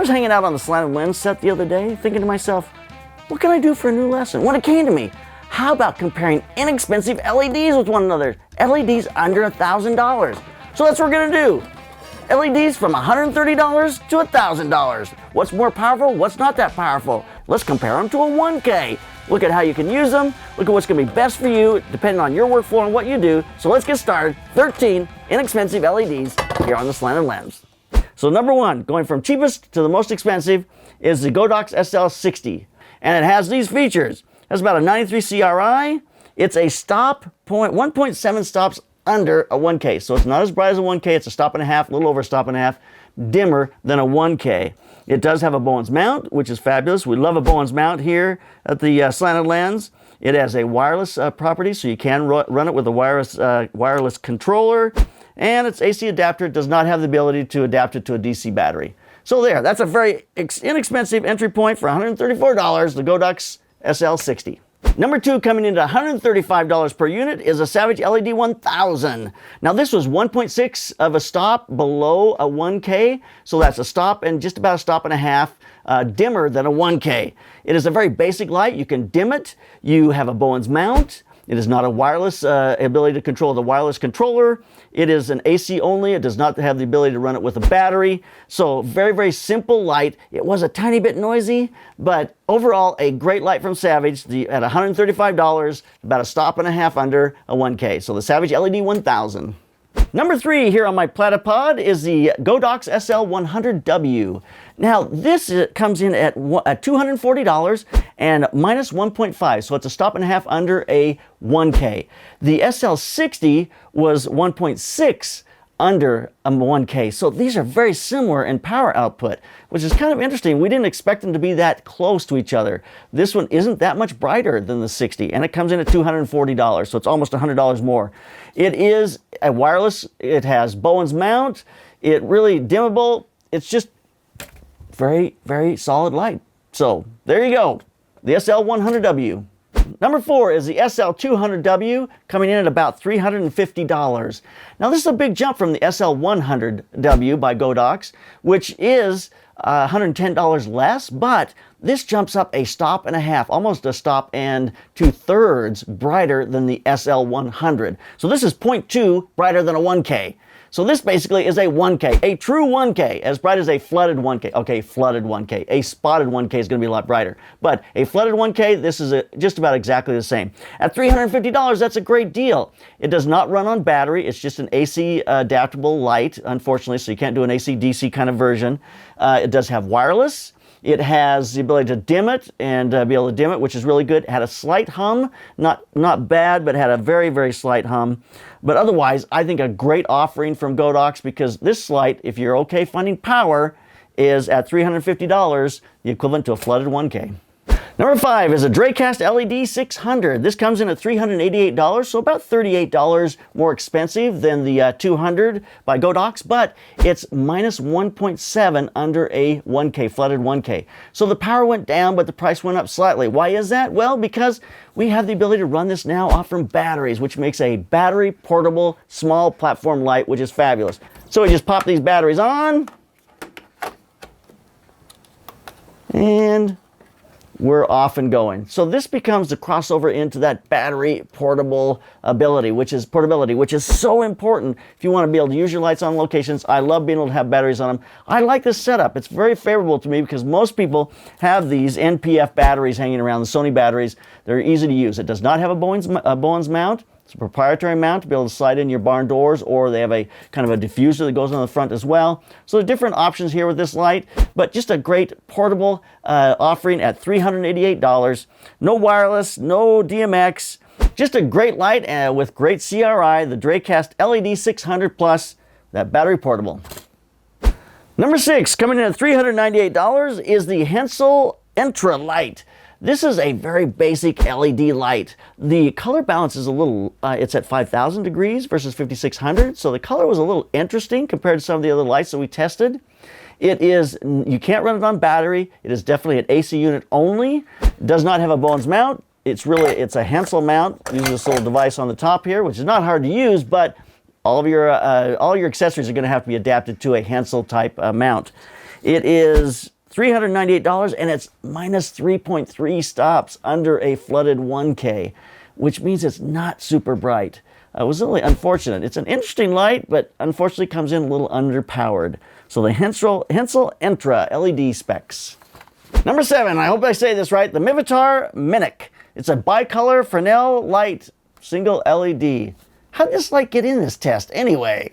was hanging out on the slanted lens set the other day, thinking to myself, what can I do for a new lesson? When it came to me, how about comparing inexpensive LEDs with one another? LEDs under $1,000. So that's what we're gonna do. LEDs from $130 to $1,000. What's more powerful? What's not that powerful? Let's compare them to a 1K. Look at how you can use them. Look at what's gonna be best for you, depending on your workflow and what you do. So let's get started. 13 inexpensive LEDs here on the slanted lens. So number one, going from cheapest to the most expensive, is the Godox SL60. And it has these features. It has about a 93 CRI. It's a stop point, 1.7 stops under a 1K. So it's not as bright as a 1K. It's a stop and a half, a little over a stop and a half, dimmer than a 1K. It does have a Bowens mount, which is fabulous. We love a Bowens mount here at the slanted lens. It has a wireless property, so you can run it with a wireless controller. And its AC adapter does not have the ability to adapt it to a DC battery. So there, that's a very inexpensive entry point for $134, the Godox SL60. Number two, coming in at $135 per unit, is a Savage LED 1000. Now this was 1.6 of a stop below a 1K, so that's a stop and just about a stop and a half dimmer than a 1K. It is a very basic light. You can dim it. You have a Bowens mount. It is not a wireless ability to control the wireless controller. It is an AC only. It does not have the ability to run it with a battery. So very, very simple light. It was a tiny bit noisy, but overall a great light from Savage at $135, about a stop and a half under a 1K. So the Savage LED 1000. Number three here on my platypod is the Godox SL100W. Now this comes in at $240 and minus 1.5, so it's a stop and a half under a 1K. The SL60 was 1.6 under a 1K. So these are very similar in power output, which is kind of interesting. We didn't expect them to be that close to each other. This one isn't that much brighter than the 60, and it comes in at $240, so it's almost $100 more. It is a wireless, it has Bowens mount, it really dimmable, it's just very, very solid light. So there you go, the SL100W. Number four is the SL200W, coming in at about $350. Now this is a big jump from the SL100W by Godox, which is $110 less, but this jumps up a stop and a half, almost a stop and 2/3 brighter than the SL100. So this is 0.2 brighter than a 1K. So this basically is a 1K, a true 1K, as bright as a flooded 1K. Okay, flooded 1K. A spotted 1K is going to be a lot brighter. But a flooded 1K, this is just about exactly the same. At $350, that's a great deal. It does not run on battery. It's just an AC adaptable light, unfortunately, so you can't do an AC-DC kind of version. It does have wireless. It has the ability to dim it and be able to dim it, which is really good. It had a slight hum, not bad, but had a very, very slight hum. But otherwise, I think a great offering from Godox, because this light, if you're okay finding power, is at $350, the equivalent to a flooded 1K. Number five is a Dracast LED 600. This comes in at $388, so about $38 more expensive than the 200 by Godox, but it's minus 1.7 under a 1K, flooded 1K. So the power went down, but the price went up slightly. Why is that? Well, because we have the ability to run this now off from batteries, which makes a battery portable small platform light, which is fabulous. So we just pop these batteries on, and we're off and going. So this becomes the crossover into that battery portable ability, which is so important if you want to be able to use your lights on locations. I love being able to have batteries on them. I like this setup. It's very favorable to me because most people have these NPF batteries hanging around, the Sony batteries. They're easy to use. It does not have a Bowens mount. It's a proprietary mount to be able to slide in your barn doors, or they have a kind of a diffuser that goes on the front as well. So there's different options here with this light, but just a great portable offering at $388. No wireless, no DMX, just a great light with great CRI, the Dracast LED 600 Plus, that battery portable. Number six, coming in at $398, is the Hensel Entra light. This is a very basic LED light. The color balance is a little, it's at 5,000 degrees versus 5,600, so the color was a little interesting compared to some of the other lights that we tested. It is, you can't run it on battery. It is definitely an AC unit only. It does not have a Bowens mount. It's a Hensel mount. It uses this little device on the top here, which is not hard to use, but all of your accessories are going to have to be adapted to a Hensel type mount. It is $398, and it's minus 3.3 stops under a flooded 1K, which means it's not super bright. It was really unfortunate. It's an interesting light, but unfortunately comes in a little underpowered. So the Hensel Entra LED specs. Number 7, I hope I say this right, the Mivitar Minnak. It's a bicolor Fresnel light single LED. How did this light get in this test anyway?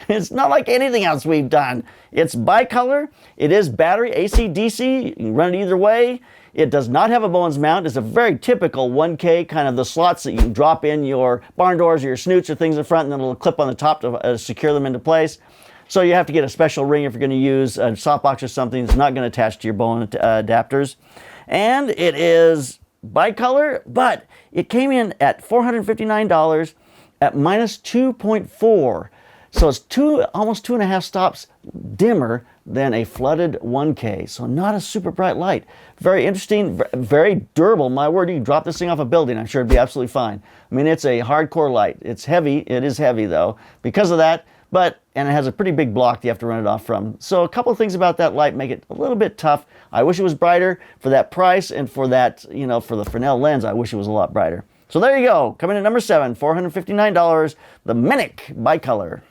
It's not like anything else we've done. It's bicolor. It is battery, AC, DC. You can run it either way. It does not have a Bowens mount. It's a very typical 1K, kind of the slots that you can drop in your barn doors or your snoots or things in front, and then it'll clip on the top to secure them into place. So you have to get a special ring if you're going to use a softbox or something. It's not going to attach to your Bowen adapters. And it is bicolor, but it came in at $459 at minus 2.4. So it's almost 2.5 stops dimmer than a flooded 1K. So not a super bright light. Very interesting, very durable. My word, you can drop this thing off a building. I'm sure it'd be absolutely fine. I mean, it's a hardcore light. It's heavy. It is heavy though because of that. And it has a pretty big block you have to run it off from. So a couple of things about that light make it a little bit tough. I wish it was brighter for that price, and for that, you know, for the Fresnel lens, I wish it was a lot brighter. So there you go. Coming in at number 7, $459, the Menik bicolor.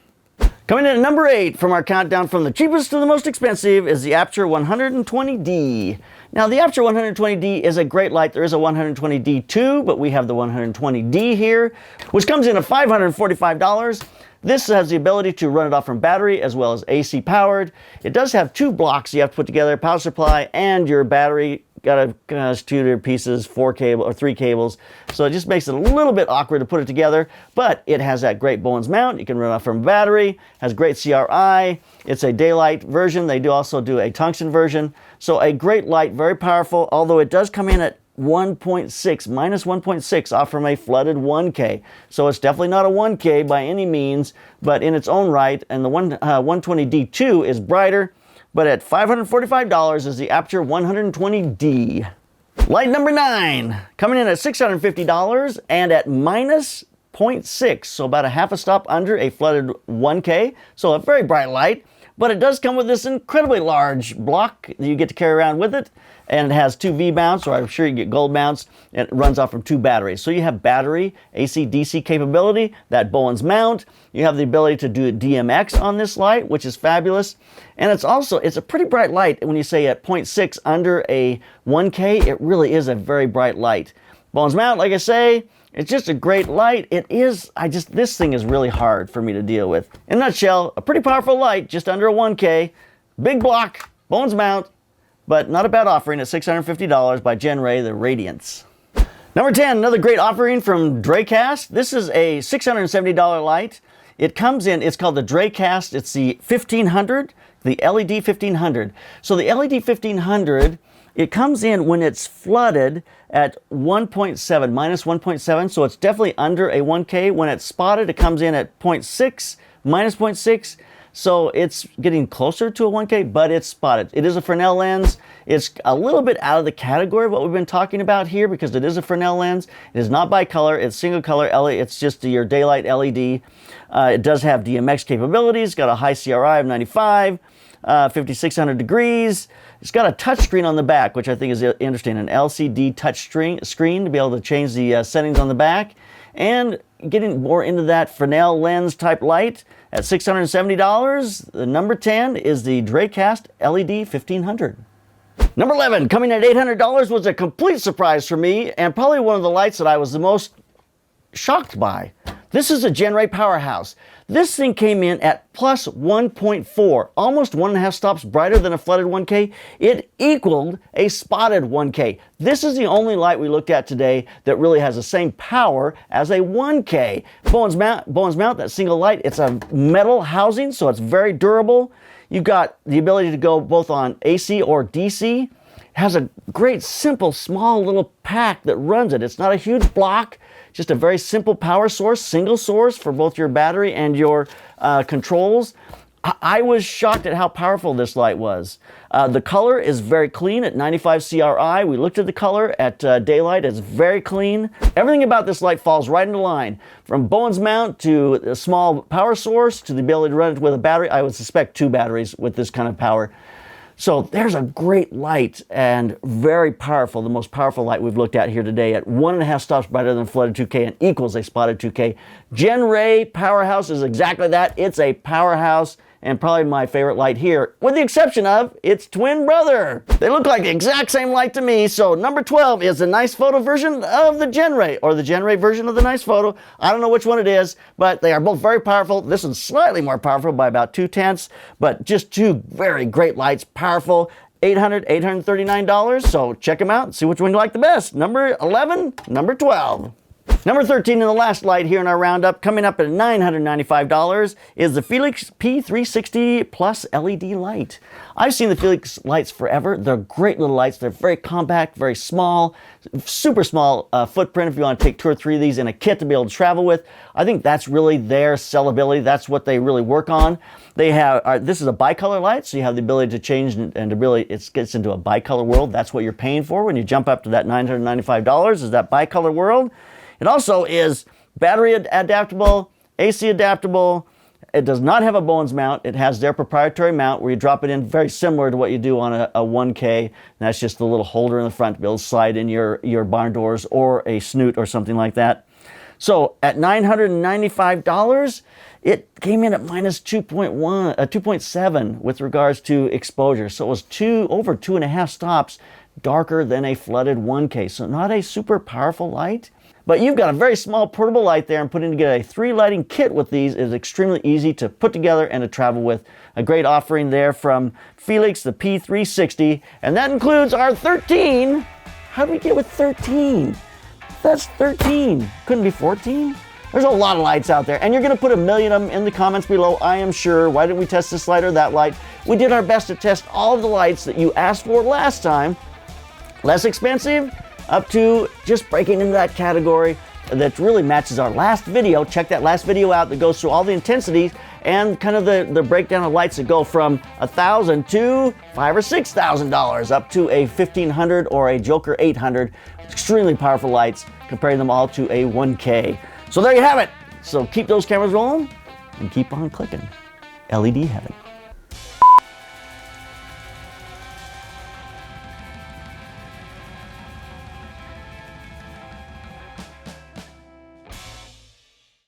Coming in at number 8 from our countdown from the cheapest to the most expensive is the Aputure 120D. Now the Aputure 120D is a great light. There is a 120D too, but we have the 120D here, which comes in at $545. This has the ability to run it off from battery as well as AC powered. It does have 2 blocks you have to put together, power supply and your battery. Got to 2 pieces, 3 cables. So it just makes it a little bit awkward to put it together, but it has that great Bowens mount. You can run off from battery, has great CRI. It's a daylight version. They also do a tungsten version. So a great light, very powerful, although it does come in at -1.6 off from a flooded 1K. So it's definitely not a 1K by any means, but in its own right. And the 120D2 is brighter, but at $545 is the Aputure 120D. Light number 9, coming in at $650 and at minus 0.6, so about a half a stop under a flooded 1K. So a very bright light, but it does come with this incredibly large block that you get to carry around with it. And it has 2 V mounts, or I'm sure you get gold mounts, and it runs off from 2 batteries. So you have battery, AC, DC capability, that Bowens mount. You have the ability to do DMX on this light, which is fabulous. And it's a pretty bright light. When you say at 0.6 under a 1K, it really is a very bright light. Bowens mount, like I say, it's just a great light. It is, this thing is really hard for me to deal with. In a nutshell, a pretty powerful light, just under a 1K, big block, Bowens mount, but not a bad offering at $650 by Genaray, the Radiance. Number 10, another great offering from Dracast. This is a $670 light. It comes in, it's called the Dracast, it's the 1500, the LED 1500. So the LED 1500, it comes in when it's flooded at 1.7, minus 1.7, so it's definitely under a 1K. When it's spotted, it comes in at 0.6, minus 0.6. So it's getting closer to a 1K, but it's spotted. It is a Fresnel lens. It's a little bit out of the category of what we've been talking about here because it is a Fresnel lens. It is not bicolor. It's single color LED. It's just your daylight LED. It does have DMX capabilities. It's got a high CRI of 95, 5600 degrees. It's got a touchscreen on the back, which I think is interesting, an LCD touch screen to be able to change the settings on the back. And getting more into that Fresnel lens type light at $670, the number 10 is the Dracast LED 1500. Number 11, coming at $800, was a complete surprise for me and probably one of the lights that I was the most shocked by. This is a Genaray Powerhouse. This thing came in at plus 1.4, almost 1.5 stops brighter than a flooded 1K. It equaled a spotted 1K. This is the only light we looked at today that really has the same power as a 1K. Bowens mount, that single light, it's a metal housing, so it's very durable. You've got the ability to go both on AC or DC. It has a great, simple, small little pack that runs it. It's not a huge block. Just a very simple power source, single source for both your battery and your controls. I was shocked at how powerful this light was. The color is very clean at 95 CRI. We looked at the color at daylight. It's very clean. Everything about this light falls right into line. From Bowens mount to a small power source to the ability to run it with a battery. I would suspect 2 batteries with this kind of power. So there's a great light and very powerful, the most powerful light we've looked at here today at 1.5 stops brighter than flooded 2K and equals a spotted 2K. Genaray Powerhouse is exactly that. It's a powerhouse and probably my favorite light here, with the exception of its twin brother. They look like the exact same light to me, so number 12 is the NiceFoto version of the Genaray, or the Genaray version of the NiceFoto. I don't know which one it is, but they are both very powerful. This one's slightly more powerful by about 0.2, but just two very great lights, powerful. $839, so check them out and see which one you like the best. Number 11, number 12. Number 13 in the last light here in our roundup, coming up at $995, is the Felix P360 Plus LED light. I've seen the Felix lights forever. They're great little lights. They're very compact, very small, super small footprint if you want to take 2 or 3 of these in a kit to be able to travel with. I think that's really their sellability. That's what they really work on. They have, this is a bicolor light, so you have the ability to change and to really, it gets into a bicolor world. That's what you're paying for when you jump up to that $995, is that bicolor world. It also is battery adaptable, AC adaptable. It does not have a Bowens mount. It has their proprietary mount where you drop it in, very similar to what you do on a 1K. And that's just a little holder in the front to be able to slide in your barn doors or a snoot or something like that. So at $995, it came in at minus 2.7 with regards to exposure. So it was over 2.5 stops darker than a flooded 1K. So not a super powerful light. But you've got a very small portable light there, and putting together a 3 lighting kit with these is extremely easy to put together and to travel with. A great offering there from Felix, the P360, and that includes our 13. How did we get with 13? That's 13. Couldn't be 14? There's a lot of lights out there, and you're going to put a million of them in the comments below, I am sure. Why didn't we test this light or that light? We did our best to test all of the lights that you asked for last time. Less expensive, up to just breaking into that category that really matches our last video. Check that last video out that goes through all the intensities and kind of the breakdown of lights that go from $1,000 to $5,000 or $6,000 up to a $1,500 or a Joker 800. Extremely powerful lights, comparing them all to a 1K. So there you have it. So keep those cameras rolling and keep on clicking. LED heaven.